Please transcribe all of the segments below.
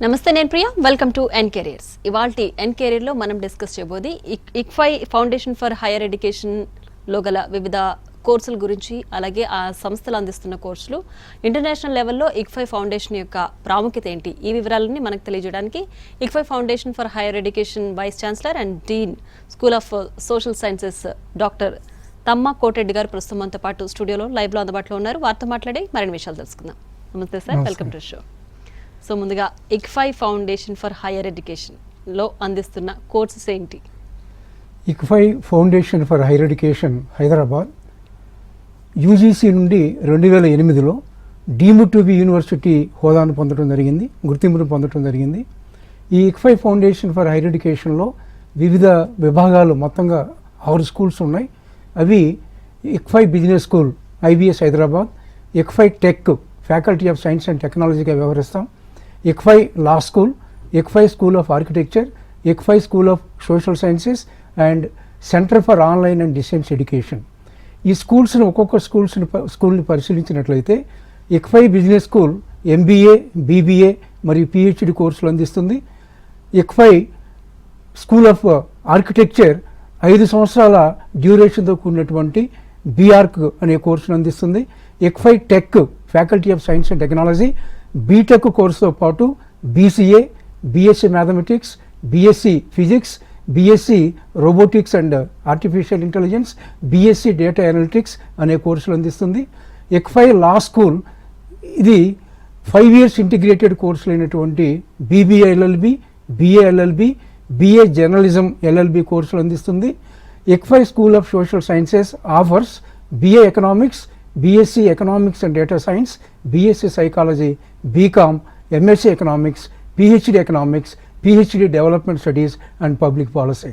నమస్తే, నేను Priya. Welcome to N careers. ఇవాల్టి ఎన్ కెరియర్లో మనం డిస్కస్ చేయబోది ఇక్ఫై ఫౌండేషన్ ఫర్ హైయర్ ఎడ్యుకేషన్లో గల వివిధ కోర్సుల గురించి, అలాగే ఆ సంస్థలు అందిస్తున్న కోర్సులు, ఇంటర్నేషనల్ లెవెల్లో ఇక్ఫై ఫౌండేషన్ యొక్క ప్రాముఖ్యత ఏంటి, ఈ వివరాలన్నీ మనకు తెలియజేయడానికి ICFAI foundation for higher education vice chancellor and dean school of social sciences doctor Tamma Koteddy గారు ప్రస్తుతం మనతో పాటు స్టూడియోలో లైవ్లో అందుబాటులో ఉన్నారు. వారితో మాట్లాడి మరిన్ని విషయాలు తెలుసుకుందాం. నమస్తే sir, welcome to show. So ముందుగా ఇక్ఫై ఫౌండేషన్ ఫర్ హైయర్ ఎడ్యుకేషన్లో అందిస్తున్న కోర్సెస్ ఏంటి? ICFAI foundation for higher education Hyderabad UGC నుండి 2008లో డీమ్డ్ టు బి యూనివర్సిటీ హోదాను పొందడం జరిగింది, గుర్తింపును పొందడం జరిగింది. ఈ ఇక్ఫై ఫౌండేషన్ ఫర్ హైయర్ ఎడ్యుకేషన్లో వివిధ విభాగాలు, మొత్తంగా 6 స్కూల్స్ ఉన్నాయి. అవి ICFAI business school IBS Hyderabad, ICFAI tech faculty of science and టెక్నాలజీగా వ్యవహరిస్తాం, ICFAI law school, ICFAI school of architecture, ICFAI school of social sciences and centre for online and distance education. ఈ స్కూల్స్ని, ఒక్కొక్క స్కూల్ని పరిశీలించినట్లయితే ICFAI business school MBA, BBA మరియు పిహెచ్డి కోర్సులు అందిస్తుంది. ఇక్ఫై స్కూల్ ఆఫ్ ఆర్కిటెక్చర్ 5 సంవత్సరాల డ్యూరేషన్తో కూడినటువంటి బీఆర్క్ అనే కోర్సును అందిస్తుంది. Icfai tech faculty of science and technology BTech కోర్సుతో పాటు BCA, BSc mathematics, BSc physics, BSc robotics and artificial intelligence, BSc data analytics అనే కోర్సులు అందిస్తుంది. ఇక్ఫై లా స్కూల్ ఇది 5 years ఇంటిగ్రేటెడ్ కోర్సులు అయినటువంటి BBA LLB, BA LLB, BA journalism LLB కోర్సులు అందిస్తుంది. ICFAI school of social sciences offers BA economics, BSc economics and data science, BSc psychology, BCom, MSc economics, PhD economics, PhD development studies and public policy.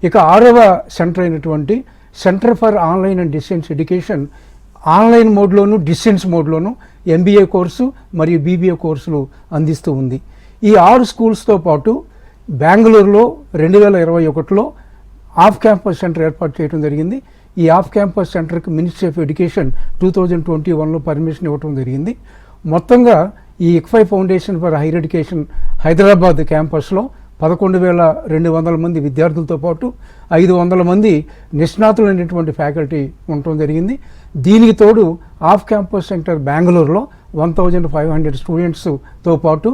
ఇక 6వ centre అయినటువంటి centre for online and distance education online మోడ్లోను, distance మోడ్లోను MBA course మరియు BBA కోర్సులు అందిస్తూ ఉంది. ఈ 6 స్కూల్స్తో పాటు బెంగళూరులో 2021లో ఆఫ్ క్యాంపస్ సెంటర్ ఏర్పాటు చేయడం జరిగింది. ఈ ఆఫ్ క్యాంపస్ సెంటర్కి మినిస్ట్రీ ఆఫ్ ఎడ్యుకేషన్ 2021లో పర్మిషన్ ఇవ్వడం జరిగింది. మొత్తంగా ఈ Icfai foundation for higher education Hyderabad క్యాంపస్లో 11,200 మంది విద్యార్థులతో పాటు 500 మంది నిష్ణాతులైనటువంటి ఫ్యాకల్టీ ఉండటం జరిగింది. దీనికి తోడు ఆఫ్ క్యాంపస్ సెంటర్ బెంగళూరులో 1,500 స్టూడెంట్స్తో పాటు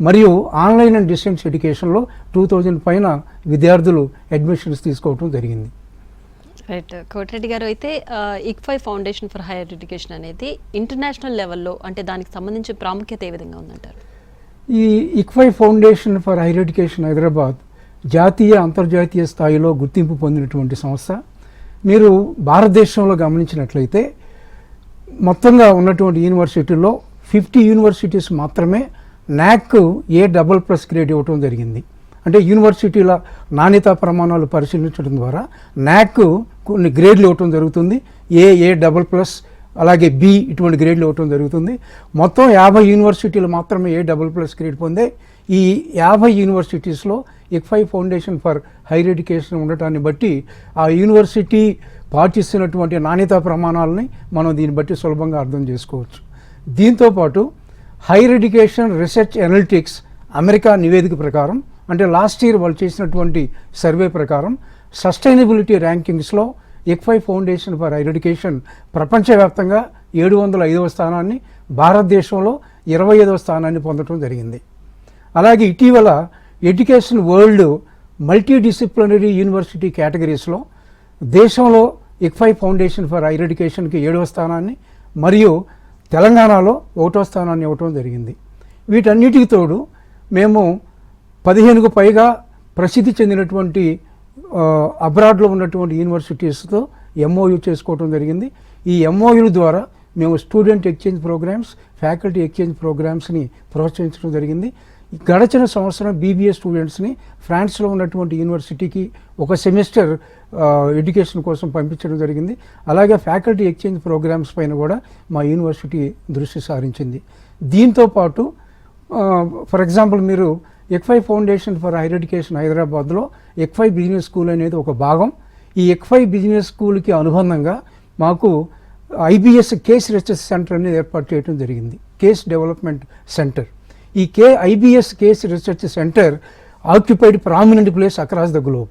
మరియు ఆన్లైన్ అండ్ డిస్టెన్స్ ఎడ్యుకేషన్లో 2,000 పైన విద్యార్థులు అడ్మిషన్స్ తీసుకోవడం జరిగింది. రైట్, కోటిరెడ్డి గారు, అయితే ICFAI foundation for higher education అనేది ఇంటర్నేషనల్ లెవెల్లో, అంటే దానికి సంబంధించిన ప్రాముఖ్యత ఏ విధంగా ఉందంటారు? ఈ Icfai foundation for higher education Hyderabad జాతీయ, అంతర్జాతీయ స్థాయిలో గుర్తింపు పొందినటువంటి సంస్థ. మీరు భారతదేశంలో గమనించినట్లయితే మొత్తంగా ఉన్నటువంటి యూనివర్సిటీల్లో 50 యూనివర్సిటీస్ మాత్రమే NAAC A++ గ్రేడ్ ఇవ్వటం జరిగింది. అంటే యూనివర్సిటీల నాణ్యతా ప్రమాణాలు పరిశీలించడం ద్వారా NAAC కొన్ని గ్రేడ్లు ఇవ్వటం జరుగుతుంది. A++, అలాగే B ఇటువంటి గ్రేడ్లు ఇవ్వటం జరుగుతుంది. మొత్తం 50 యూనివర్సిటీలు మాత్రమే A++ గ్రేడ్ పొందే. ఈ 50 యూనివర్సిటీస్లో ICFAI foundation for higher education ఉండటాన్ని బట్టి ఆ యూనివర్సిటీ పాటిస్తున్నటువంటి నాణ్యతా ప్రమాణాలని మనం దీన్ని బట్టి సులభంగా అర్థం చేసుకోవచ్చు. దీంతోపాటు higher education research analytics America నివేదిక ప్రకారం, అంటే లాస్ట్ ఇయర్ వాళ్ళు చేసినటువంటి సర్వే ప్రకారం సస్టైనబిలిటీ ర్యాంకింగ్స్లో ICFAI foundation for higher education ప్రపంచవ్యాప్తంగా 705వ స్థానాన్ని, భారతదేశంలో 25వ స్థానాన్ని పొందడం జరిగింది. అలాగే ఇటీవల education world multi disciplinary university కేటగిరీస్లో దేశంలో ఇక్ఫై ఫౌండేషన్ ఫర్ హైయర్ ఎడ్యుకేషన్కి 7వ స్థానాన్ని మరియు తెలంగాణలో 1వ స్థానాన్ని ఇవ్వటం జరిగింది. వీటన్నిటికి తోడు మేము 15కు పైగా ప్రసిద్ధి చెందినటువంటి అబ్రాడ్లో ఉన్నటువంటి యూనివర్సిటీస్తో MOU చేసుకోవడం జరిగింది. ఈ MOU ద్వారా మేము student exchange programmes, faculty exchange ప్రోగ్రామ్స్ని ప్రోత్సహించడం జరిగింది. గడచిన సంవత్సరం BBA స్టూడెంట్స్ని ఫ్రాన్స్లో ఉన్నటువంటి యూనివర్సిటీకి ఒక సెమిస్టర్ ఎడ్యుకేషన్ కోసం పంపించడం జరిగింది. అలాగే ఫ్యాకల్టీ ఎక్స్చేంజ్ ప్రోగ్రామ్స్ పైన కూడా మా యూనివర్సిటీ దృష్టి సారించింది. దీంతోపాటు ఫర్ ఎగ్జాంపుల్ మీరు ICFAI foundation for higher education హైదరాబాద్లో ఇక్ఫై బిజినెస్ స్కూల్ అనేది ఒక భాగం. ఈ ఇక్ఫై బిజినెస్ స్కూల్కి అనుబంధంగా మాకు IBS కేస్ రీసెర్చ్ సెంటర్ అనేది ఏర్పాటు చేయడం జరిగింది, కేస్ డెవలప్మెంట్ సెంటర్. ఈ IBS case research centre occupied prominent place across the globe.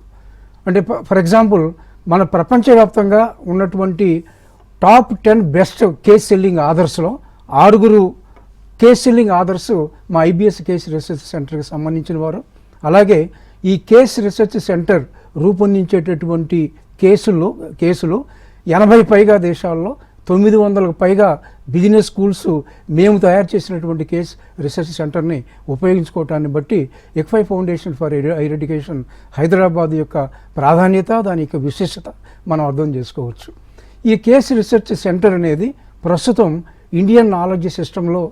అంటే ఫర్ ఎగ్జాంపుల్ మన ప్రపంచవ్యాప్తంగా ఉన్నటువంటి టాప్ 10 బెస్ట్ కేస్ సెల్లింగ్ ఆథర్స్లో 6 కేస్ సెల్లింగ్ ఆథర్స్ మా ఐబిఎస్ కేస్ రీసెర్చ్ సెంటర్కి సంబంధించిన వారు. అలాగే ఈ కేస్ రీసెర్చ్ సెంటర్ రూపొందించేటటువంటి కేసులు 80 పైగా దేశాల్లో 900కు పైగా బిజినెస్ స్కూల్స్ మేము తయారు చేసినటువంటి కేస్ రీసెర్చ్ సెంటర్ని ఉపయోగించుకోవటాన్ని బట్టి ICFAI foundation for higher education Hyderabad యొక్క ప్రాధాన్యత, దాని యొక్క విశిష్టత మనం అర్థం చేసుకోవచ్చు. ఈ కేస్ రీసెర్చ్ సెంటర్ అనేది ప్రస్తుతం ఇండియన్ నాలెడ్జ్ సిస్టంలో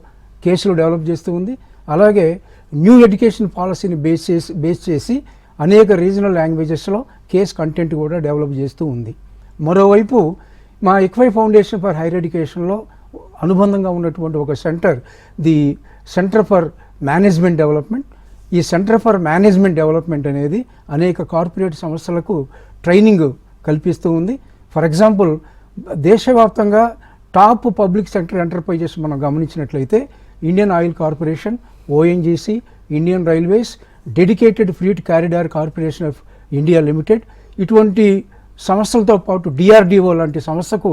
కేసులు డెవలప్ చేస్తూ ఉంది. అలాగే న్యూ ఎడ్యుకేషన్ పాలసీని బేస్ చేసి అనేక రీజనల్ లాంగ్వేజెస్లో కేస్ కంటెంట్ కూడా డెవలప్ చేస్తూ ఉంది. మరోవైపు మా ఇక్ఫై ఫౌండేషన్ ఫర్ హైయర్ ఎడ్యుకేషన్లో అనుబంధంగా ఉన్నటువంటి ఒక centre, the centre for management development. ఈ సెంటర్ ఫర్ మేనేజ్మెంట్ డెవలప్మెంట్ అనేది అనేక కార్పొరేట్ సంస్థలకు ట్రైనింగ్ కల్పిస్తూ ఉంది. ఫర్ ఎగ్జాంపుల్ దేశవ్యాప్తంగా టాప్ పబ్లిక్ సెక్టర్ ఎంటర్ప్రైజెస్ మనం గమనించినట్లయితే Indian Oil Corporation, ONGC, Indian Railways, dedicated freight corridor corporation of India limited, ఇటువంటి సంస్థలతో పాటు డిఆర్డిఓ లాంటి సంస్థకు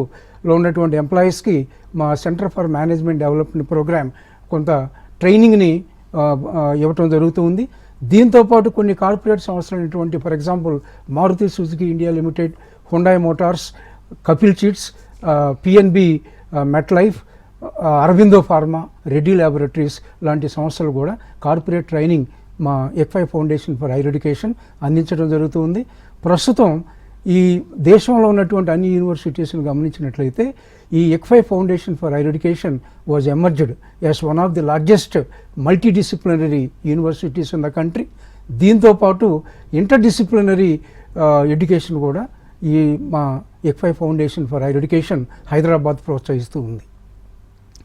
ఉన్నటువంటి ఎంప్లాయీస్కి మా centre for management development programme కొంత ట్రైనింగ్ని ఇవ్వటం జరుగుతూ ఉంది. దీంతోపాటు కొన్ని కార్పొరేట్ సంస్థలైనటువంటి for example Maruti Suzuki India Limited, Hyundai Motors, Kapil Chits, PNB MetLife, Aurobindo Pharma, Reddy Laboratories లాంటి సంస్థలు కూడా కార్పొరేట్ ట్రైనింగ్ మా ICFAI foundation for higher education అందించడం జరుగుతుంది. ప్రస్తుతం ఈ దేశంలో ఉన్నటువంటి అన్ని యూనివర్సిటీస్ని గమనించినట్లయితే ఈ Icfai foundation for higher education was emerged as one of the largest multi disciplinary universities in the country. దీంతోపాటు ఇంటర్ డిసిప్లినరీ ఎడ్యుకేషన్ కూడా ఈ మా ICFAI foundation for higher education Hyderabad ప్రోత్సహిస్తూ ఉంది.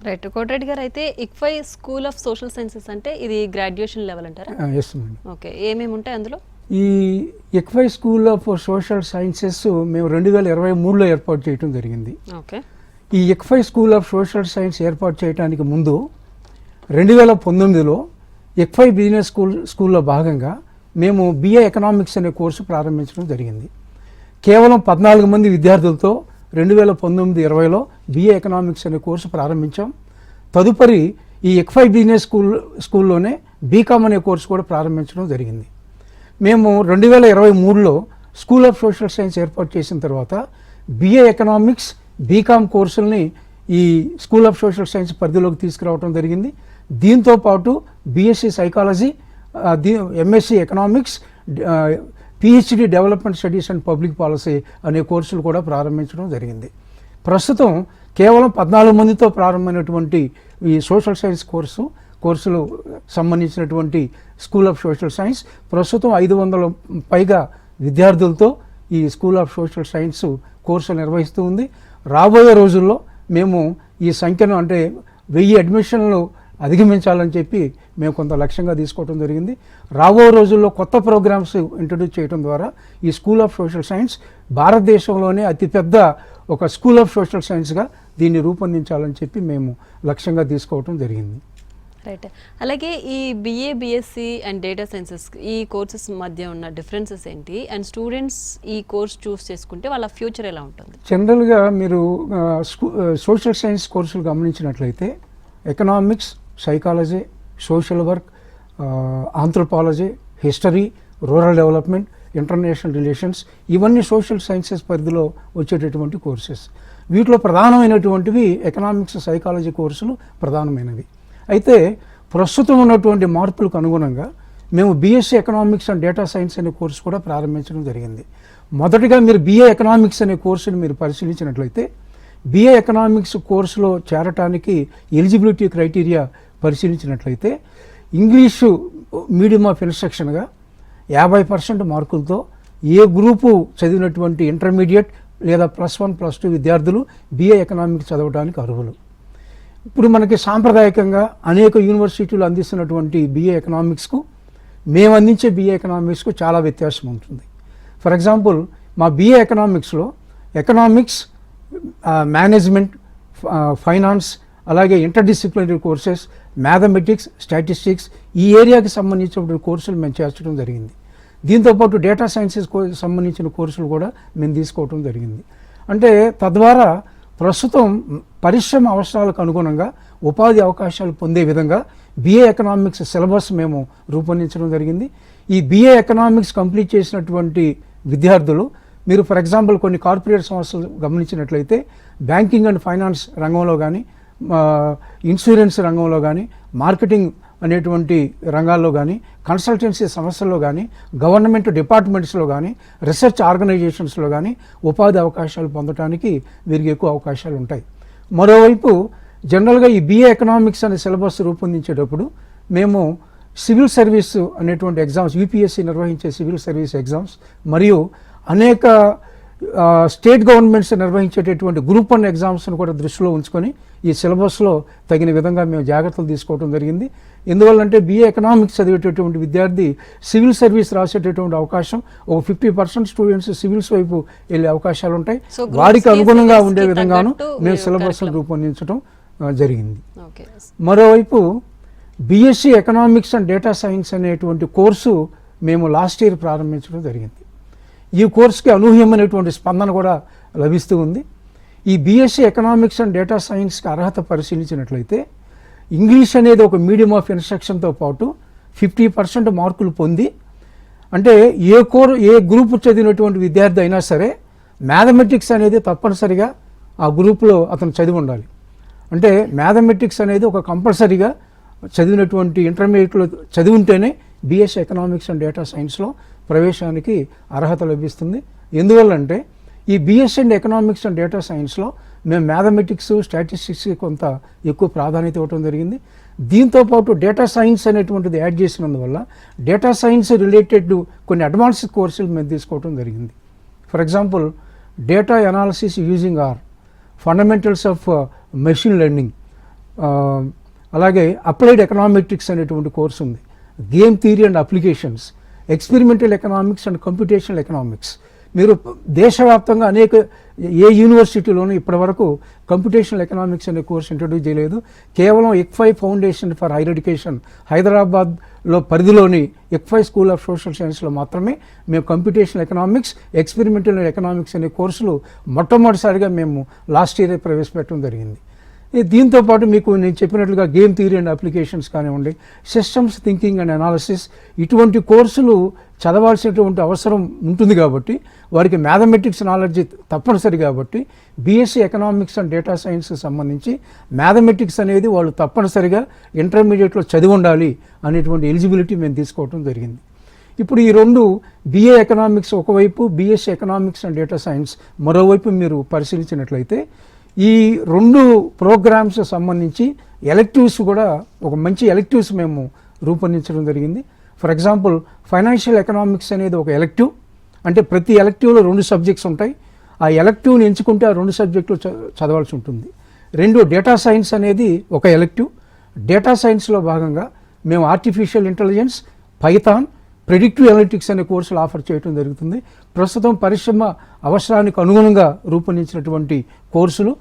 రైట్. కోటిరెడ్డి గారు, అయితే Icfai school of social sciences అంటే ఇది గ్రాడ్యుయేషన్ లెవెల్ అంటారా? Yes madam. ఓకే, ఏమేమి ఉంటాయి అందులో? ఈ Icfai school of social sciences మేము 2023లో ఏర్పాటు చేయడం జరిగింది. ఓకే. ఈ Icfai school of social science ఏర్పాటు చేయడానికి ముందు 2019లో ఇక్ఫై బిజినెస్ స్కూల్లో భాగంగా మేము బిఏ ఎకనామిక్స్ అనే కోర్సు ప్రారంభించడం జరిగింది. కేవలం 14 మంది విద్యార్థులతో 2019-20లో బిఏ ఎకనామిక్స్ అనే కోర్సు ప్రారంభించాం. తదుపరి ఈ ఇక్ఫై బిజినెస్ స్కూల్లోనే బీకామ్ అనే కోర్సు కూడా ప్రారంభించడం జరిగింది. మేము 2023లో స్కూల్ ఆఫ్ సోషల్ సైన్స్ ఏర్పాటు చేసిన తర్వాత బిఏ ఎకనామిక్స్, బీకామ్ కోర్సుల్ని ఈ స్కూల్ ఆఫ్ సోషల్ సైన్స్ పరిధిలోకి తీసుకురావడం జరిగింది. దీంతోపాటు BSc psychology, MSc economics, PhD development studies and public policy అనే కోర్సులు కూడా ప్రారంభించడం జరిగింది. ప్రస్తుతం కేవలం 14 మందితో ప్రారంభమైనటువంటి ఈ సోషల్ సైన్స్ కోర్సులు సంబంధించినటువంటి స్కూల్ ఆఫ్ సోషల్ సైన్స్ ప్రస్తుతం 500 పైగా విద్యార్థులతో ఈ స్కూల్ ఆఫ్ సోషల్ సైన్స్ కోర్సులు నిర్వహిస్తూ ఉంది. రాబోయే రోజుల్లో మేము ఈ సంఖ్యను అంటే 1000 అడ్మిషన్లు అధిగమించాలని చెప్పి మేము కొంత లక్ష్యంగా తీసుకోవడం జరిగింది. రాబో రోజుల్లో కొత్త ప్రోగ్రామ్స్ ఇంట్రడ్యూస్ చేయడం ద్వారా ఈ స్కూల్ ఆఫ్ సోషల్ సైన్స్ భారతదేశంలోనే అతిపెద్ద ఒక స్కూల్ ఆఫ్ సోషల్ సైన్స్గా దీన్ని రూపొందించాలని చెప్పి మేము లక్ష్యంగా తీసుకోవడం జరిగింది. రైట్. అలాగే ఈ BA, BSc and data sciences ఈ కోర్సెస్ మధ్య ఉన్న డిఫరెన్సెస్ ఏంటి, అండ్ స్టూడెంట్స్ ఈ కోర్స్ చూస్ చేసుకుంటే వాళ్ళ ఫ్యూచర్ ఎలా ఉంటుంది? జనరల్గా మీరు సోషల్ సైన్స్ కోర్సులు గమనించినట్లయితే economics, psychology, social work, anthropology, history, rural development, international relations, ఇవన్నీ సోషల్ సైన్సెస్ పరిధిలో వచ్చేటటువంటి కోర్సెస్. వీటిలో ప్రధానమైనటువంటివి ఎకనామిక్స్, సైకాలజీ కోర్సులు ప్రధానమైనవి. అయితే ప్రస్తుతం ఉన్నటువంటి మార్పులకు అనుగుణంగా మేము BSc economics and data science అనే కోర్సు కూడా ప్రారంభించడం జరిగింది. మొదటిగా మీరు బిఏ ఎకనామిక్స్ అనే కోర్సుని మీరు పరిశీలించినట్లయితే బిఏ ఎకనామిక్స్ కోర్సులో చేరటానికి ఎలిజిబిలిటీ క్రైటీరియా పరిశీలించినట్లయితే ఇంగ్లీషు మీడియం ఆఫ్ ఇన్స్ట్రక్షన్గా 50% మార్కులతో ఏ గ్రూపు చదివినటువంటి ఇంటర్మీడియట్ లేదా +1, +2 విద్యార్థులు బిఏ ఎకనామిక్స్ చదవడానికి అర్హులు. ఇప్పుడు మనకి సాంప్రదాయకంగా అనేక యూనివర్సిటీలు అందిస్తున్నటువంటి బిఏ ఎకనామిక్స్కు మేము అందించే బిఏ ఎకనామిక్స్కు చాలా వ్యత్యాసం ఉంటుంది. ఫర్ ఎగ్జాంపుల్ మా బిఏ ఎకనామిక్స్లో ఎకనామిక్స్, మేనేజ్మెంట్, ఫైనాన్స్, అలాగే ఇంటర్డిసిప్లినరీ కోర్సెస్, మ్యాథమెటిక్స్, స్టాటిస్టిక్స్ ఈ ఏరియాకి సంబంధించిన కోర్సులు మేము చేర్చడం జరిగింది. దీంతోపాటు డేటా సైన్సెస్ సంబంధించిన కోర్సులు కూడా మేము తీసుకోవడం జరిగింది. అంటే తద్వారా ప్రస్తుతం పరిశ్రమ అవసరాలకు అనుగుణంగా ఉపాధి అవకాశాలు పొందే విధంగా BA ఎకనామిక్స్ సిలబస్ మేము రూపొందించడం జరిగింది. ఈ BA ఎకనామిక్స్ కంప్లీట్ చేసినటువంటి విద్యార్థులు మీరు ఫర్ ఎగ్జాంపుల్ కొన్ని కార్పొరేట్ సంస్థలు గమనించినట్లయితే బ్యాంకింగ్ అండ్ ఫైనాన్స్ రంగంలో కానీ, ఇన్సూరెన్స్ రంగంలో కానీ, మార్కెటింగ్ అనేటువంటి రంగాల్లో కానీ, కన్సల్టెన్సీ సంస్థల్లో కానీ, గవర్నమెంట్ డిపార్ట్మెంట్స్లో కానీ, రీసెర్చ్ ఆర్గనైజేషన్స్లో కానీ ఉపాధి అవకాశాలు పొందడానికి వీరికి ఎక్కువ అవకాశాలు ఉంటాయి. మరోవైపు జనరల్గా ఈ BA ఎకనామిక్స్ అనే సిలబస్ రూపొందించేటప్పుడు మేము సివిల్ సర్వీస్ అనేటువంటి ఎగ్జామ్స్, UPSC నిర్వహించే సివిల్ సర్వీస్ ఎగ్జామ్స్ మరియు అనేక స్టేట్ గవర్నమెంట్స్ నిర్వహించేటటువంటి గ్రూప్ 1 ఎగ్జామ్స్ను కూడా దృష్టిలో ఉంచుకొని ఈ సిలబస్లో తగిన విధంగా మేము జాగ్రత్తలు తీసుకోవడం జరిగింది. ఎందువల్లంటే BA ఎకనామిక్స్ చదివేటటువంటి విద్యార్థి సివిల్ సర్వీస్ రాసేటటువంటి అవకాశం, ఒక 50% స్టూడెంట్స్ సివిల్స్ వైపు వెళ్ళే అవకాశాలు ఉంటాయి. వారికి అనుగుణంగా ఉండే విధంగాను మేము సిలబస్ రూపొందించడం జరిగింది. మరోవైపు BSc economics and data science అనేటువంటి కోర్సు మేము లాస్ట్ ఇయర్ ప్రారంభించడం జరిగింది. ఈ కోర్సుకి అనూహ్యమైనటువంటి స్పందన కూడా లభిస్తూ ఉంది. ఈ BSc ఎకనామిక్స్ అండ్ డేటా సైన్స్కి అర్హత పరిశీలించినట్లయితే ఇంగ్లీష్ అనేది ఒక మీడియం ఆఫ్ ఇన్స్ట్రక్షన్తో పాటు 50% మార్కులు పొంది, అంటే ఏ గ్రూప్ చదివినటువంటి విద్యార్థి అయినా సరే మ్యాథమెటిక్స్ అనేది తప్పనిసరిగా ఆ గ్రూప్లో అతను చదివి ఉండాలి. అంటే మ్యాథమెటిక్స్ అనేది ఒక కంపల్సరీగా చదివినటువంటి ఇంటర్మీడియట్లో చదివి ఉంటేనే BSc ఎకనామిక్స్ అండ్ డేటా సైన్స్లో ప్రవేశానికి అర్హత లభిస్తుంది. ఎందువల్లంటే ఈ BSc and economics and data సైన్స్లో మేము మ్యాథమెటిక్స్, స్టాటిస్టిక్స్కి కొంత ఎక్కువ ప్రాధాన్యత ఇవ్వడం జరిగింది. దీంతోపాటు డేటా సైన్స్ అనేటువంటిది యాడ్ చేసినందువల్ల డేటా సైన్స్ రిలేటెడ్ కొన్ని అడ్వాన్స్డ్ కోర్సులు మేము తీసుకోవడం జరిగింది. For example data analysis using R, fundamentals of machine learning, అలాగే అప్లైడ్ ఎకనామెట్రిక్స్ అనేటువంటి కోర్సు ఉంది, game theory and applications, experimental economics and computational economics. మీరు దేశవ్యాప్తంగా ఏ యూనివర్సిటీలోనూ ఇప్పటివరకు కంప్యూటేషనల్ ఎకనామిక్స్ అనే కోర్సు ఇంట్రడ్యూస్ చేయలేదు. కేవలం ICFI foundation for higher education హైదరాబాద్లో పరిధిలోని ICFI స్కూల్ ఆఫ్ సోషల్ సైన్స్లో మాత్రమే మేము కంప్యూటేషనల్ ఎకనామిక్స్, ఎక్స్పెరిమెంటల్ ఎకనామిక్స్ అనే కోర్సులు మొట్టమొదటిసారిగా మేము లాస్ట్ ఇయర్ ప్రవేశపెట్టడం జరిగింది. దీంతోపాటు మీకు నేను చెప్పినట్లుగా గేమ్ థియరీ అండ్ అప్లికేషన్స్ కానివ్వండి, సిస్టమ్స్ థింకింగ్ అండ్ అనాలిసిస్, ఇటువంటి కోర్సులు చదవాల్సినటువంటి అవసరం ఉంటుంది కాబట్టి వారికి మ్యాథమెటిక్స్ నాలెడ్జ్ తప్పనిసరి కాబట్టి BSc ఎకనామిక్స్ అండ్ డేటా సైన్స్కి సంబంధించి మ్యాథమెటిక్స్ అనేది వాళ్ళు తప్పనిసరిగా ఇంటర్మీడియట్లో చదివి ఉండాలి అనేటువంటి ఎలిజిబిలిటీ మేము తీసుకోవడం జరిగింది. ఇప్పుడు ఈ రెండు BA ఎకనామిక్స్ ఒకవైపు, BSc economics and data science మరోవైపు మీరు పరిశీలించినట్లయితే ఈ రెండు ప్రోగ్రామ్స్ సంబంధించి ఎలెక్టివ్స్ కూడా ఒక మంచి ఎలెక్టివ్స్ మేము రూపొందించడం జరిగింది. ఫర్ ఎగ్జాంపుల్ ఫైనాన్షియల్ ఎకనామిక్స్ అనేది ఒక ఎలెక్టివ్, అంటే ప్రతి ఎలెక్టివ్లో 2 సబ్జెక్ట్స్ ఉంటాయి. ఆ ఎలెక్టివ్ని ఎంచుకుంటే ఆ 2 సబ్జెక్టులు చదవాల్సి ఉంటుంది. డేటా సైన్స్ అనేది ఒక ఎలెక్టివ్. డేటా సైన్స్లో భాగంగా మేము artificial intelligence, Python, predictive analytics అనే కోర్సులు ఆఫర్ చేయడం జరుగుతుంది. ప్రస్తుతం పరిశ్రమ అవసరానికి అనుగుణంగా రూపొందించినటువంటి కోర్సులు.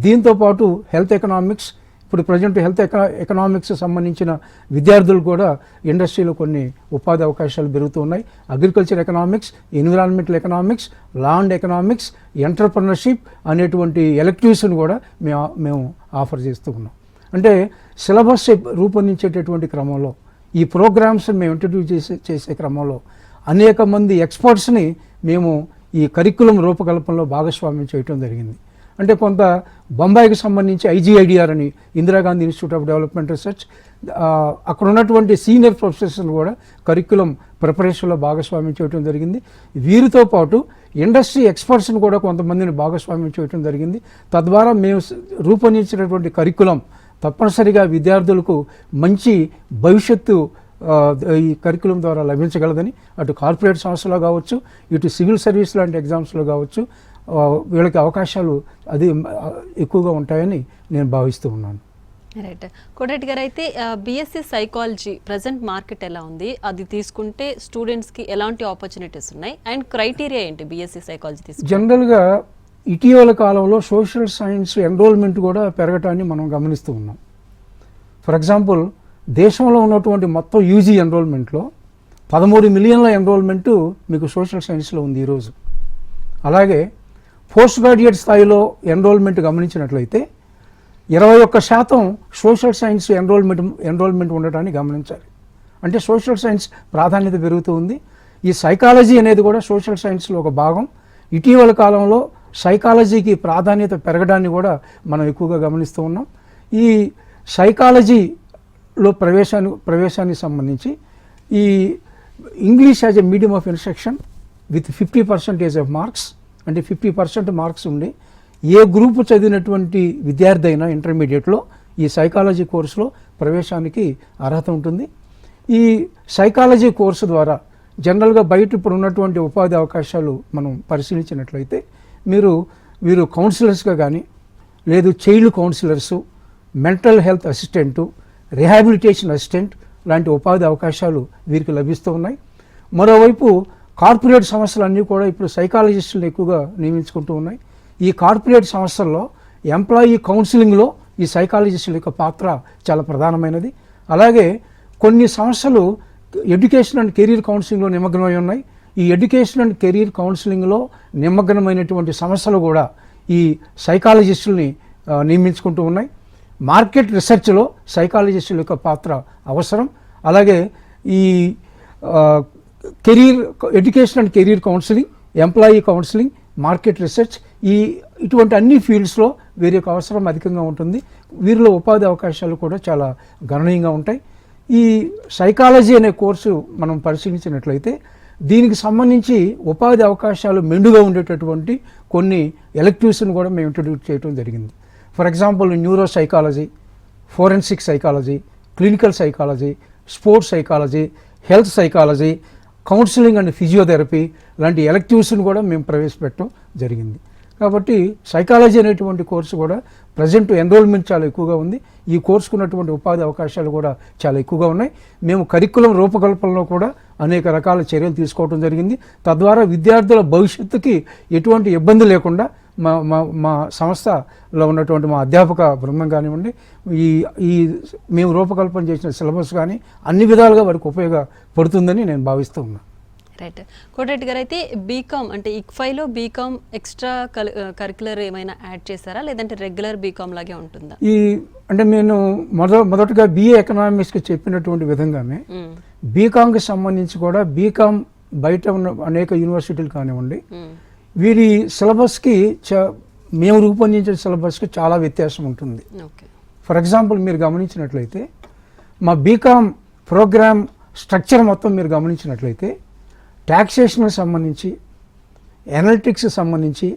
దీంతోపాటు హెల్త్ ఎకనామిక్స్, ఇప్పుడు ప్రజెంట్ హెల్త్ ఎకనామిక్స్ సంబంధించిన విద్యార్థులు కూడా ఇండస్ట్రీలో కొన్ని ఉపాధి అవకాశాలు పెరుగుతూ ఉన్నాయి. Agriculture economics, environmental economics, land economics, entrepreneurship అనేటువంటి ఎలెక్టివ్స్ని కూడా మేము ఆఫర్ చేస్తూ ఉన్నాం. అంటే సిలబస్ రూపొందించేటటువంటి క్రమంలో ఈ ప్రోగ్రామ్స్ మేము ఇంట్రడ్యూస్ చేసే క్రమంలో అనేక మంది ఎక్స్పర్ట్స్ని మేము ఈ కరికులం రూపకల్పనలో భాగస్వామ్యం చేయడం జరిగింది. అంటే కొంత బొంబాయికి సంబంధించి IGIDR అని, Indira Gandhi institute of development research, అక్కడ ఉన్నటువంటి సీనియర్ ప్రొఫెసర్స్ని కూడా కరికులం ప్రిపరేషన్లో భాగస్వామ్యం చేయడం జరిగింది. వీరితో పాటు ఇండస్ట్రీ ఎక్స్పర్ట్స్ని కూడా కొంతమందిని భాగస్వామ్యం చేయడం జరిగింది. తద్వారా మేము రూపొందించినటువంటి కరికులం తప్పనిసరిగా విద్యార్థులకు మంచి భవిష్యత్తు ఈ కరికులం ద్వారా లభించగలదని, అటు కార్పొరేట్ సంస్థలో కావచ్చు, ఇటు సివిల్ సర్వీస్ లాంటి ఎగ్జామ్స్లో కావచ్చు, వీళ్ళకి అవకాశాలు అది ఎక్కువగా ఉంటాయని నేను భావిస్తూ ఉన్నాను. రైట్. కోటరెడ్డి గారు, అయితే BSc సైకాలజీ ప్రజెంట్ మార్కెట్ ఎలా ఉంది, అది తీసుకుంటే స్టూడెంట్స్కి ఎలాంటి ఆపర్చునిటీస్ ఉన్నాయి, అండ్ క్రైటీరియా ఏంటి BSc సైకాలజీ తీసుకుంటే? జనరల్గా ఇటీవల కాలంలో సోషల్ సైన్స్ ఎన్రోల్మెంట్ కూడా పెరగటాన్ని మనం గమనిస్తూ ఉన్నాం. ఫర్ ఎగ్జాంపుల్ దేశంలో ఉన్నటువంటి మొత్తం యూజీ ఎన్రోల్మెంట్లో 13 మిలియన్ల ఎన్రోల్మెంటు మీకు సోషల్ సైన్స్లో ఉంది ఈరోజు. అలాగే పోస్ట్ గ్రాడ్యుయేట్ స్థాయిలో ఎన్రోల్మెంట్ గమనించినట్లయితే 21% సోషల్ సైన్స్ ఎన్రోల్మెంట్ ఉండటాన్ని గమనించాలి. అంటే సోషల్ సైన్స్ ప్రాధాన్యత పెరుగుతూ ఉంది. ఈ సైకాలజీ అనేది కూడా సోషల్ సైన్స్లో ఒక భాగం. ఇటీవల కాలంలో సైకాలజీకి ప్రాధాన్యత పెరగడాన్ని కూడా మనం ఎక్కువగా గమనిస్తూ ఉన్నాం. ఈ సైకాలజీలో ప్రవేశానికి సంబంధించి ఈ English as a medium of instruction with 50% of marks, అంటే 50% మార్క్స్ ఉండి ఏ గ్రూపు చదివినటువంటి విద్యార్థి అయినా ఇంటర్మీడియట్లో ఈ సైకాలజీ కోర్సులో ప్రవేశానికి అర్హత ఉంటుంది. ఈ సైకాలజీ కోర్సు ద్వారా జనరల్గా బయట ఇప్పుడు ఉన్నటువంటి ఉపాధి అవకాశాలు మనం పరిశీలించినట్లయితే వీరు కౌన్సిలర్స్గా కానీ, లేదు child councillors, mental health assistant, rehabilitation assistant లాంటి ఉపాధి అవకాశాలు వీరికి లభిస్తూ ఉన్నాయి. మరోవైపు కార్పొరేట్ సంస్థలన్నీ కూడా ఇప్పుడు సైకాలజిస్టులను ఎక్కువగా నియమించుకుంటూ ఉన్నాయి. ఈ కార్పొరేట్ సంస్థల్లో ఎంప్లాయీ కౌన్సిలింగ్లో ఈ సైకాలజిస్టుల యొక్క పాత్ర చాలా ప్రధానమైనది. అలాగే కొన్ని సంస్థలు ఎడ్యుకేషన్ అండ్ కెరీర్ కౌన్సిలింగ్లో నిమగ్నమై ఉన్నాయి. ఈ ఎడ్యుకేషన్ అండ్ కెరీర్ కౌన్సిలింగ్లో నిమగ్నమైనటువంటి సంస్థలు కూడా ఈ సైకాలజిస్టుల్ని నియమించుకుంటూ ఉన్నాయి. మార్కెట్ రీసెర్చ్లో సైకాలజిస్టుల యొక్క పాత్ర అవసరం. అలాగే ఈ education and career counselling, employee counselling, market research, ఇటువంటి అన్ని ఫీల్డ్స్లో వీరి యొక్క అవసరం అధికంగా ఉంటుంది. వీరిలో ఉపాధి అవకాశాలు కూడా చాలా గణనీయంగా ఉంటాయి. ఈ సైకాలజీ అనే కోర్సు మనం పరిశీలించినట్లయితే దీనికి సంబంధించి ఉపాధి అవకాశాలు మెండుగా ఉండేటటువంటి కొన్ని ఎలెక్టివ్స్ని కూడా మేము ఇంట్రడ్యూస్ చేయడం జరిగింది. For example neuro psychology, forensic psychology, clinical psychology, sports psychology, health psychology, counselling and physiotherapy లాంటి ఎలెక్టివ్స్ని కూడా మేము ప్రవేశపెట్టడం జరిగింది. కాబట్టి సైకాలజీ అనేటువంటి కోర్సు కూడా ప్రజెంట్ ఎన్రోల్మెంట్ చాలా ఎక్కువగా ఉంది. ఈ కోర్సుకు ఉన్నటువంటి ఉపాధి అవకాశాలు కూడా చాలా ఎక్కువగా ఉన్నాయి. మేము కరికులం రూపకల్పనలో కూడా అనేక రకాల చర్యలు తీసుకోవడం జరిగింది. తద్వారా విద్యార్థుల భవిష్యత్తుకి ఎటువంటి ఇబ్బంది లేకుండా మా సంస్థలో ఉన్నటువంటి మా అధ్యాపక బృందం కానివ్వండి, ఈ మేము రూపకల్పన చేసిన సిలబస్ కానీ అన్ని విధాలుగా వారికి ఉపయోగపడుతుందని నేను భావిస్తూ ఉన్నాను. రైట్. కోటిరెడ్డి గారు, అయితే బీకామ్ అంటే ఇక్ఫైలో బీకామ్ ఎక్స్ట్రా కరిక్యులర్ ఏమైనా యాడ్ చేశారా, లేదంటే రెగ్యులర్ బీకామ్ లాగే ఉంటుందా? అంటే నేను మొదటగా BA ఎకనామిక్స్కి చెప్పినటువంటి విధంగానే బీకామ్కి సంబంధించి కూడా బీకామ్ బయట ఉన్న అనేక యూనివర్సిటీలు కానివ్వండి, వీరి సిలబస్కి మేము రూపొందించిన సిలబస్కి చాలా వ్యత్యాసం ఉంటుంది. ఫర్ ఎగ్జాంపుల్ మీరు గమనించినట్లయితే మా బీకామ్ ప్రోగ్రామ్ స్ట్రక్చర్ మొత్తం మీరు గమనించినట్లయితే ట్యాక్సేషన్కి సంబంధించి, ఎనలిటిక్స్కి సంబంధించి,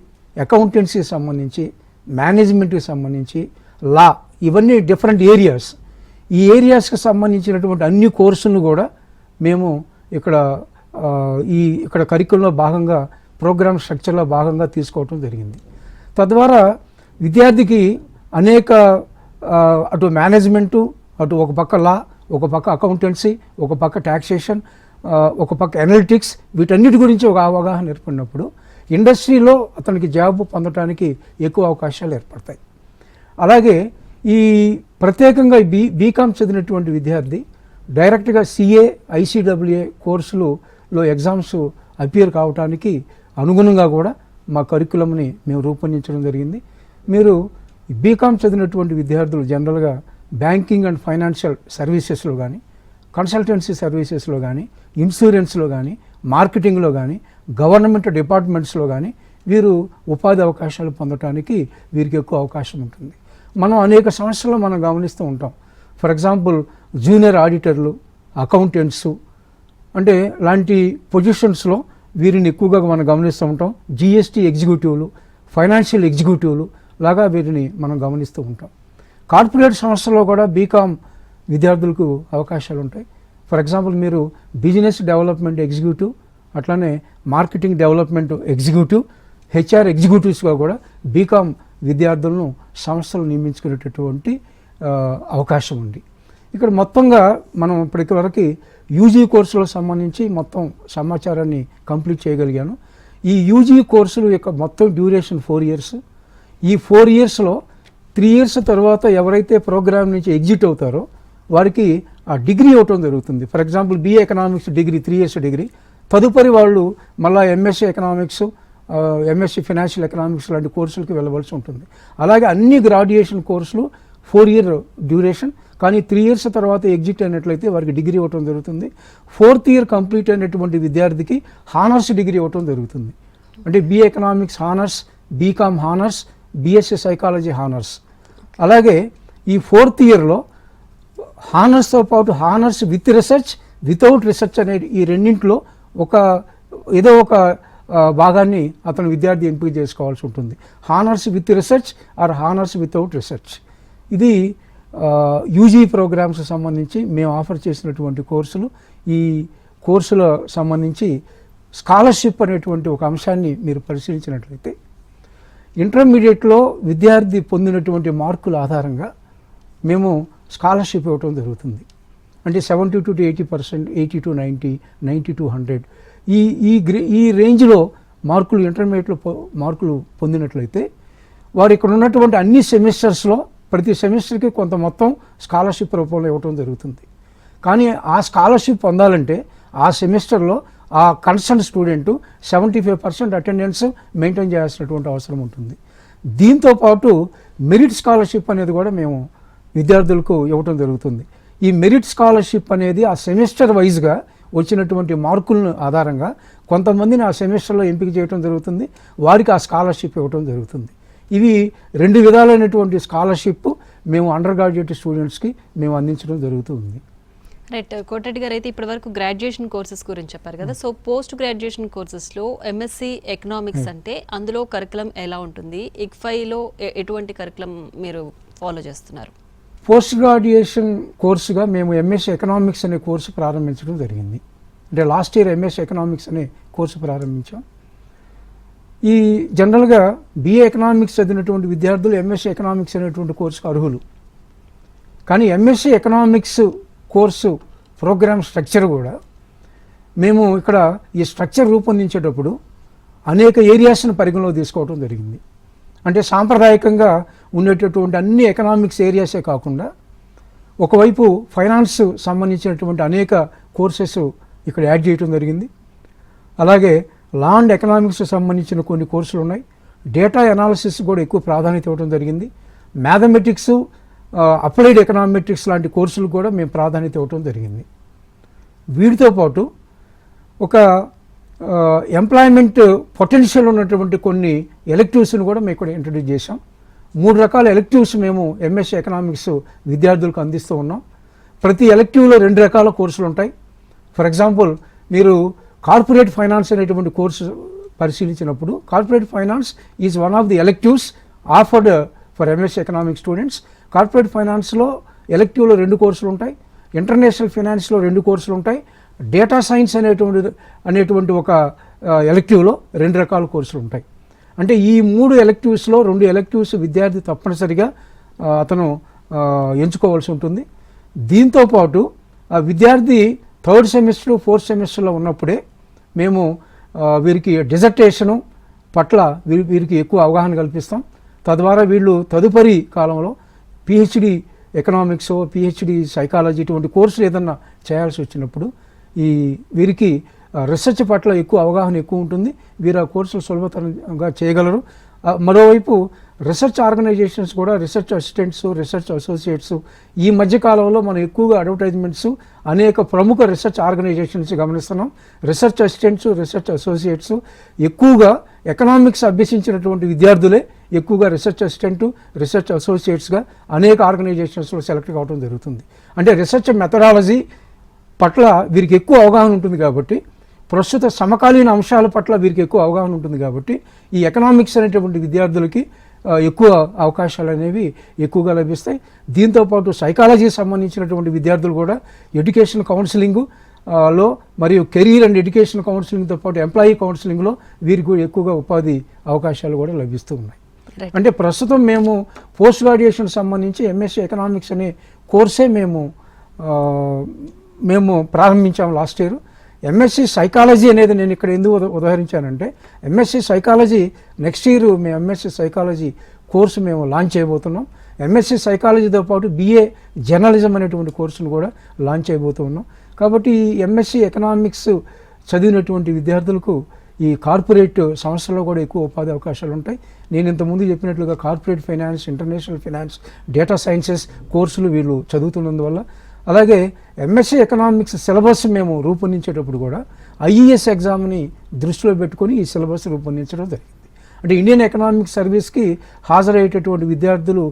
అకౌంటెన్సీకి సంబంధించి, మేనేజ్మెంట్కి సంబంధించి, లా, ఇవన్నీ డిఫరెంట్ ఏరియాస్. ఈ ఏరియాస్కి సంబంధించినటువంటి అన్ని కోర్సులను కూడా మేము ఇక్కడ కరికులంలో భాగంగా, ప్రోగ్రామ్ స్ట్రక్చర్లో భాగంగా తీసుకోవటం జరిగింది. తద్వారా విద్యార్థికి అనేక అటు మేనేజ్మెంటు, అటు ఒక పక్క లా, ఒక పక్క అకౌంటెన్సీ, ఒక పక్క ట్యాక్సేషన్, ఒక పక్క అనలిటిక్స్, వీటన్నిటి గురించి ఒక అవగాహన ఏర్పడినప్పుడు ఇండస్ట్రీలో అతనికి జాబ్ పొందడానికి ఎక్కువ అవకాశాలు ఏర్పడతాయి. అలాగే ఈ ప్రత్యేకంగా బీకామ్ చదివినటువంటి విద్యార్థి డైరెక్ట్గా CA, ICWA కోర్సులో ఎగ్జామ్స్ అపియర్ కావడానికి అనుగుణంగా కూడా మా కరికులంని మేము రూపొందించడం జరిగింది. మీరు బీకామ్ చదివినటువంటి విద్యార్థులు జనరల్గా బ్యాంకింగ్ అండ్ ఫైనాన్షియల్ సర్వీసెస్లో కానీ, కన్సల్టెన్సీ సర్వీసెస్లో కానీ, ఇన్సూరెన్స్లో కానీ, మార్కెటింగ్లో కానీ, గవర్నమెంట్ డిపార్ట్మెంట్స్లో కానీ వీరు ఉపాధి అవకాశాలు పొందడానికి వీరికి ఎక్కువ అవకాశం ఉంటుంది. మనం అనేక సంస్థల్లో మనం గమనిస్తూ ఉంటాం. ఫర్ ఎగ్జాంపుల్ జూనియర్ ఆడిటర్లు, అకౌంటెంట్స్ అంటే లాంటి పొజిషన్స్లో వీరిని ఎక్కువగా మనం గమనిస్తూ ఉంటాం. GST ఎగ్జిక్యూటివ్లు, ఫైనాన్షియల్ ఎగ్జిక్యూటివ్లు లాగా వీరిని మనం గమనిస్తూ ఉంటాం. కార్పొరేట్ సంస్థల్లో కూడా బీకామ్ విద్యార్థులకు అవకాశాలు ఉంటాయి. ఫర్ ఎగ్జాంపుల్ మీరు బిజినెస్ డెవలప్మెంట్ ఎగ్జిక్యూటివ్, అట్లానే మార్కెటింగ్ డెవలప్మెంట్ ఎగ్జిక్యూటివ్, HR ఎగ్జిక్యూటివ్స్గా కూడా బీకామ్ విద్యార్థులను సంస్థలు నియమించుకునేటటువంటి అవకాశం ఉంది. ఇక్కడ మొత్తంగా మనం ఇప్పటివరకు UG కోర్సులకు సంబంధించి మొత్తం సమాచారాన్ని కంప్లీట్ చేయగలిగాను. ఈ UG కోర్సులు యొక్క మొత్తం డ్యూరేషన్ 4 years. ఈ 4 yearsలో 3 years తర్వాత ఎవరైతే ప్రోగ్రామ్ నుంచి ఎగ్జిట్ అవుతారో వారికి ఆ డిగ్రీ ఇవ్వటం జరుగుతుంది. For example BA economics degree 3 years degree, తదుపరి వాళ్ళు మళ్ళీ MSc economics, MSc financial economics లాంటి కోర్సులకి వెళ్ళవలసి ఉంటుంది. అలాగే అన్ని గ్రాడ్యుయేషన్ కోర్సులు 4 year డ్యూరేషన్, కానీ 3 years తర్వాత ఎగ్జిట్ అయినట్లయితే వారికి డిగ్రీ ఇవ్వటం జరుగుతుంది. 4th year కంప్లీట్ అయినటువంటి విద్యార్థికి హానర్స్ డిగ్రీ ఇవ్వటం జరుగుతుంది. అంటే BA economics honours, BCom honours, BSc psychology honours. అలాగే ఈ 4th yearలో హానర్స్తో పాటు honours with research, without research అనే ఈ రెండింటిలో ఏదో ఒక భాగాన్ని అతను విద్యార్థి ఎంపిక చేసుకోవాల్సి ఉంటుంది. Honours with research or honours without research. ఇది UG ప్రోగ్రామ్స్ సంబంధించి మేము ఆఫర్ చేసినటువంటి కోర్సులు. ఈ కోర్సుల సంబంధించి స్కాలర్షిప్ అనేటువంటి ఒక అంశాన్ని మీరు పరిశీలించినట్లయితే, ఇంటర్మీడియట్లో విద్యార్థి పొందినటువంటి మార్కుల ఆధారంగా మేము స్కాలర్షిప్ ఇవ్వటం జరుగుతుంది. అంటే 72 to 80%, 80 to 90, 90 to 100 ఈ రేంజ్లో మార్కులు ఇంటర్మీడియట్లో మార్కులు పొందినట్లయితే వారు ఇక్కడ ఉన్నటువంటి అన్ని సెమిస్టర్స్లో ప్రతి సెమిస్టర్కి కొంత మొత్తం స్కాలర్షిప్ రూపంలో ఇవ్వటం జరుగుతుంది. కానీ ఆ స్కాలర్షిప్ పొందాలంటే ఆ సెమిస్టర్లో ఆ కన్సర్న్ స్టూడెంట్ 75% అటెండెన్స్ మెయింటైన్ చేయాల్సినటువంటి అవసరం ఉంటుంది. దీంతోపాటు మెరిట్ స్కాలర్షిప్ అనేది కూడా మేము విద్యార్థులకు ఇవ్వటం జరుగుతుంది. ఈ మెరిట్ స్కాలర్షిప్ అనేది ఆ సెమిస్టర్ వైజ్గా వచ్చినటువంటి మార్కులను ఆధారంగా కొంతమందిని ఆ సెమిస్టర్లో ఎంపిక చేయడం జరుగుతుంది, వారికి ఆ స్కాలర్షిప్ ఇవ్వటం జరుగుతుంది. ఇవి 2 విధాలైనటువంటి స్కాలర్షిప్ మేము అండర్ గ్రాడ్యుయేట్ స్టూడెంట్స్కి మేము అందించడం జరుగుతుంది. రైట్, కోటరెడ్డి గారు అయితే ఇప్పటివరకు గ్రాడ్యుయేషన్ కోర్సెస్ గురించి చెప్పారు కదా. సో పోస్ట్ గ్రాడ్యుయేషన్ కోర్సెస్లో MSc ఎకనామిక్స్ అంటే అందులో కరికులం ఎలా ఉంటుంది? ICFAIలో ఎటువంటి కరికులం మీరు ఫాలో చేస్తున్నారు? పోస్ట్ గ్రాడ్యుయేషన్ కోర్సుగా మేము MSc ఎకనామిక్స్ అనే కోర్సు ప్రారంభించడం జరిగింది. అంటే లాస్ట్ ఇయర్ MSc ఎకనామిక్స్ అనే కోర్సు ప్రారంభించాం. ఈ జనరల్గా BA ఎకనామిక్స్ చదివినటువంటి విద్యార్థులు MSc ఎకనామిక్స్ అనేటువంటి కోర్సుకు అర్హులు. కానీ MSc economics course program structure కూడా మేము ఇక్కడ ఈ స్ట్రక్చర్ రూపొందించేటప్పుడు అనేక ఏరియాస్ని పరిగణలో తీసుకోవడం జరిగింది. అంటే సాంప్రదాయకంగా ఉండేటటువంటి అన్ని ఎకనామిక్స్ ఏరియాసే కాకుండా ఒకవైపు ఫైనాన్స్ సంబంధించినటువంటి అనేక కోర్సెస్ ఇక్కడ యాడ్ చేయడం జరిగింది. అలాగే లా అండ్ ఎకనామిక్స్ సంబంధించిన కొన్ని కోర్సులు ఉన్నాయి. డేటా అనాలిసిస్ కూడా ఎక్కువ ప్రాధాన్యత ఇవ్వడం జరిగింది. మ్యాథమెటిక్స్, అప్లైడ్ ఎకనామెట్రిక్స్ లాంటి కోర్సులు కూడా మేము ప్రాధాన్యత ఇవ్వడం జరిగింది. వీటితో పాటు ఒక ఎంప్లాయ్మెంట్ పొటెన్షియల్ ఉన్నటువంటి కొన్ని ఎలెక్టివ్స్ని కూడా మేము ఇక్కడ ఇంట్రడ్యూస్ చేసాం. 3 రకాల ఎలెక్టివ్స్ మేము MSc ఎకనామిక్స్ విద్యార్థులకు అందిస్తూ ఉన్నాం. ప్రతి ఎలెక్టివ్లో 2 రకాల కోర్సులు ఉంటాయి. ఫర్ ఎగ్జాంపుల్, మీరు కార్పొరేట్ ఫైనాన్స్ అనేటువంటి కోర్సు పరిశీలించినప్పుడు corporate finance is one of the electives offered for MSc economics students. Corporate ఫైనాన్స్లో ఎలెక్టివ్లో 2 కోర్సులు ఉంటాయి. ఇంటర్నేషనల్ ఫైనాన్స్లో 2 కోర్సులు ఉంటాయి. డేటా సైన్స్ అనేటువంటి ఒక ఎలెక్టివ్లో 2 రకాల కోర్సులు ఉంటాయి. అంటే ఈ 3 ఎలెక్టివ్స్లో 2 ఎలెక్టివ్స్ విద్యార్థి తప్పనిసరిగా అతను ఎంచుకోవాల్సి ఉంటుంది. దీంతోపాటు ఆ విద్యార్థి 3rd సెమిస్టర్ 4th సెమిస్టర్లో ఉన్నప్పుడే మేము వీరికి డిజర్టేషను పట్ల వీరికి ఎక్కువ అవగాహన కల్పిస్తాం. తద్వారా వీళ్ళు తదుపరి కాలంలో PhD ఎకనామిక్స్, PhD సైకాలజీ ఇటువంటి కోర్సులు ఏదన్నా చేయాల్సి వచ్చినప్పుడు వీరికి రీసెర్చ్ పట్ల ఎక్కువ అవగాహన ఎక్కువ ఉంటుంది. వీరు ఆ కోర్సులు సులభతరంగా చేయగలరు. మరోవైపు రీసెర్చ్ ఆర్గనైజేషన్స్ కూడా రీసెర్చ్ అసిస్టెంట్స్, రీసెర్చ్ అసోసియేట్స్ ఈ మధ్యకాలంలో మనం ఎక్కువగా అడ్వర్టైజ్మెంట్స్ అనేక ప్రముఖ రీసెర్చ్ ఆర్గనైజేషన్స్ గమనిస్తున్నాం. రీసెర్చ్ అసిస్టెంట్స్, రీసెర్చ్ అసోసియేట్స్ ఎక్కువగా ఎకనామిక్స్ అభ్యసించినటువంటి విద్యార్థులే ఎక్కువగా రీసెర్చ్ అసిస్టెంట్, రీసెర్చ్ అసోసియేట్స్గా అనేక ఆర్గనైజేషన్స్లో సెలెక్ట్ కావడం జరుగుతుంది. అంటే రీసెర్చ్ మెథడాలజీ పట్ల వీరికి ఎక్కువ అవగాహన ఉంటుంది కాబట్టి, ప్రస్తుత సమకాలీన అంశాల పట్ల వీరికి ఎక్కువ అవగాహన ఉంటుంది కాబట్టి ఈ ఎకనామిక్స్ అనేటువంటి విద్యార్థులకి ఎక్కువ అవకాశాలు అనేవి ఎక్కువగా లభిస్తాయి. దీంతోపాటు సైకాలజీకి సంబంధించినటువంటి విద్యార్థులు కూడా ఎడ్యుకేషన్ కౌన్సిలింగ్లో మరియు కెరీర్ అండ్ ఎడ్యుకేషన్ కౌన్సిలింగ్తో పాటు ఎంప్లాయీ కౌన్సిలింగ్లో వీరికి కూడా ఎక్కువగా ఉపాధి అవకాశాలు కూడా లభిస్తూ ఉన్నాయి. అంటే ప్రస్తుతం మేము పోస్ట్ గ్రాడ్యుయేషన్ సంబంధించి MSc ఎకనామిక్స్ అనే కోర్సే మేము ప్రారంభించాము లాస్ట్ ఇయర్. MSc సైకాలజీ అనేది నేను ఇక్కడ ఎందుకు ఉదాహరించానంటే, MSc సైకాలజీ నెక్స్ట్ ఇయర్ మేము MSc సైకాలజీ కోర్సు మేము లాంచ్ చేయబోతున్నాం. ఎంఎస్సి సైకాలజీతో పాటు BA జర్నలిజం అనేటువంటి కోర్సును కూడా లాంచ్ చేయబోతూ ఉన్నాం. కాబట్టి ఈ ఎంఎస్సి ఎకనామిక్స్ చదివినటువంటి విద్యార్థులకు ఈ కార్పొరేట్ సంస్థల్లో కూడా ఎక్కువ ఉపాధి అవకాశాలు ఉంటాయి. నేను ఇంతకుముందు చెప్పినట్లుగా corporate finance, international finance, data sciences కోర్సులు వీళ్ళు చదువుతున్నందువల్ల, అలాగే ఎంఎస్సి ఎకనామిక్స్ సిలబస్ మేము రూపొందించేటప్పుడు కూడా IES ఎగ్జామ్ని దృష్టిలో పెట్టుకొని ఈ సిలబస్ రూపొందించడం జరిగింది. అంటే ఇండియన్ ఎకనామిక్ సర్వీస్కి హాజరయ్యేటటువంటి విద్యార్థులు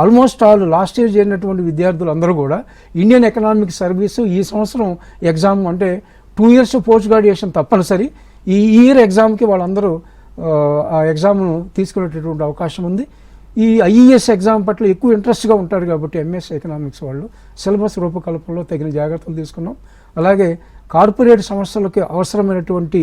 ఆల్మోస్ట్ ఆల్ లాస్ట్ ఇయర్ చేరినటువంటి విద్యార్థులు అందరూ కూడా ఇండియన్ ఎకనామిక్ సర్వీసు ఈ సంవత్సరం ఎగ్జామ్ అంటే 2 years పోస్ట్ గ్రాడ్యుయేషన్ తప్పనిసరి. ఈ ఇయర్ ఎగ్జామ్కి వాళ్ళందరూ ఆ ఎగ్జామ్ను తీసుకునేటటువంటి అవకాశం ఉంది. ఈ IES ఎగ్జామ్ పట్ల ఎక్కువ ఇంట్రెస్ట్గా ఉంటారు కాబట్టి ఎంఎస్ ఎకనామిక్స్ వాళ్ళు సిలబస్ రూపకల్పనలో తగిన జాగ్రత్తలు తీసుకున్నాం. అలాగే కార్పొరేట్ సంస్థలకు అవసరమైనటువంటి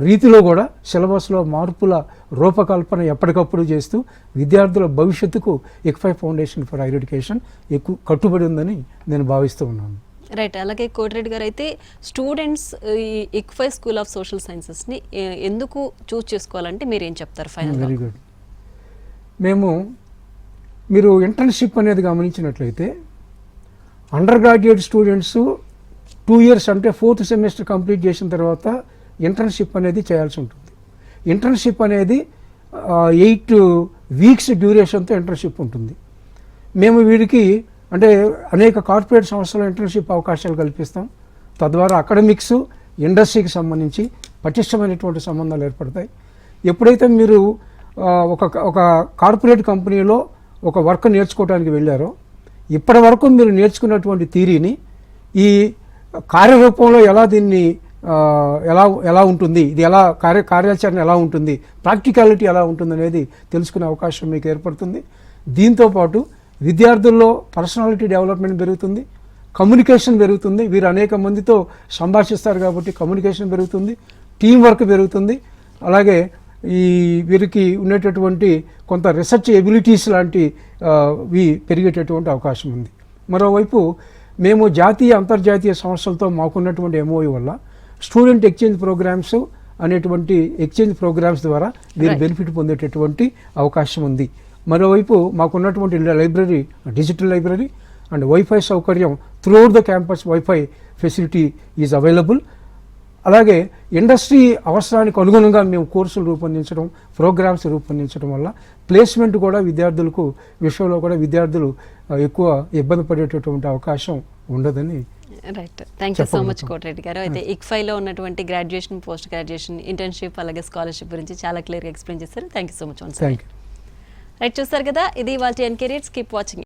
రీతిలో కూడా సిలబస్లో మార్పుల రూపకల్పన ఎప్పటికప్పుడు చేస్తూ విద్యార్థుల భవిష్యత్తుకు ICFI foundation for higher education ఎక్కువ కట్టుబడి ఉందని నేను భావిస్తూ ఉన్నాను. రైట్. అలాగే కోటిరెడ్డి గారు, అయితే స్టూడెంట్స్ ఈ ICFI స్కూల్ ఆఫ్ సోషల్ సైన్సెస్ని ఎందుకు చూస్ చేసుకోవాలంటే మీరు ఏం చెప్తారు ఫైనల్? Very good. మీరు ఇంటర్న్షిప్ అనేది గమనించినట్లయితే అండర్ గ్రాడ్యుయేట్ స్టూడెంట్స్ 2 years అంటే 4th semester కంప్లీట్ చేసిన తర్వాత ఇంటర్న్షిప్ అనేది చేయాల్సి ఉంటుంది. ఇంటర్న్షిప్ అనేది 8 weeks డ్యూరేషన్తో ఇంటర్న్షిప్ ఉంటుంది. మేము వీడికి అంటే అనేక కార్పొరేట్ సంస్థల్లో ఇంటర్న్షిప్ అవకాశాలు కల్పిస్తాం. తద్వారా అకాడమిక్స్, ఇండస్ట్రీకి సంబంధించి పటిష్టమైనటువంటి సంబంధాలు ఏర్పడతాయి. ఎప్పుడైతే మీరు ఒక కార్పొరేట్ కంపెనీలో ఒక వర్క్ నేర్చుకోవడానికి వెళ్ళారో, ఇప్పటి వరకు మీరు నేర్చుకున్నటువంటి థియరీని ఈ కార్యరూపంలో దీన్ని ఎలా ఉంటుంది, ఇది కార్యాచరణ ఎలా ఉంటుంది, ప్రాక్టికాలిటీ ఎలా ఉంటుంది అనేది తెలుసుకునే అవకాశం మీకు ఏర్పడుతుంది. దీంతోపాటు విద్యార్థుల్లో పర్సనాలిటీ డెవలప్మెంట్ పెరుగుతుంది, కమ్యూనికేషన్ పెరుగుతుంది. వీరు అనేక మందితో సంభాషిస్తారు కాబట్టి కమ్యూనికేషన్ పెరుగుతుంది, టీం వర్క్ పెరుగుతుంది. అలాగే వీరికి ఉండేటటువంటి కొంత రీసెర్చ్ ఎబిలిటీస్ లాంటివి పెరిగేటటువంటి అవకాశం ఉంది. మరోవైపు మేము జాతీయ అంతర్జాతీయ సంస్థలతో మాకున్నటువంటి MOU వల్ల స్టూడెంట్ ఎక్స్చేంజ్ ప్రోగ్రామ్స్ అనేటువంటి ఎక్స్చేంజ్ ప్రోగ్రామ్స్ ద్వారా వీరు బెనిఫిట్ పొందేటటువంటి అవకాశం ఉంది. మరోవైపు మాకున్నటువంటి library, digital library and wifi సౌకర్యం throughout the campus wifi facility is available. అలాగే ఇండస్ట్రీ అవసరానికి అనుగుణంగా మేము కోర్సులు రూపొందించడం, ప్రోగ్రామ్స్ రూపొందించడం వల్ల ప్లేస్మెంట్ కూడా విషయంలో కూడా విద్యార్థులు ఎక్కువ ఇబ్బంది పడేటటువంటి అవకాశం ఉండదని. Right. Thank you so much Koti Reddy గారు. అయితే ICFIలో ఉన్నటువంటి గ్రాడ్యుయేషన్, పోస్ట్ గ్రాడ్యుయేషన్, ఇంటర్న్షిప్ అలాగే స్కాలర్షిప్ గురించి చాలా క్లియర్గా ఎక్స్ప్లెయిన్ చేశారు. Thank you so much. Thank you. Right, చూస్తారు కదా, ఇది వాళ్ళ ఎన్కేరియర్స్. Keep watching.